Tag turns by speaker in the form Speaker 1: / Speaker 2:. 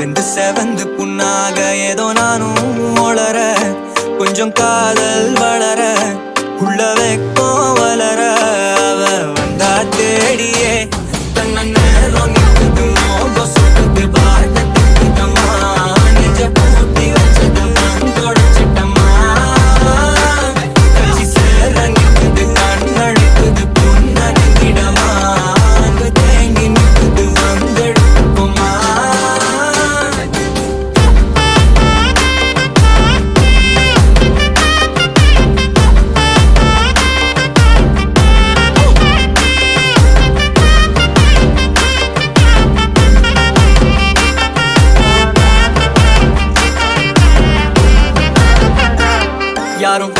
Speaker 1: வெந்து செவந்து புண்ணாக ஏதோ நானும் ஒளர கொஞ்சம் காதல் வளர உள்ள வெக்கம் வளர அவ வந்தா தேடியே தன்ன நேரம் நிற்குது மோக சுத்துது வார்த்தை திட்டமா நெஞ்ச பூட்டி வச்சது தொடச்சிட்டமா கட்சி சேர நிற்குது கண்ணழுக்குது புன்னகிடமா அங்கு தேங்கி நிற்குது வந்தெடுக்குமா யாரும்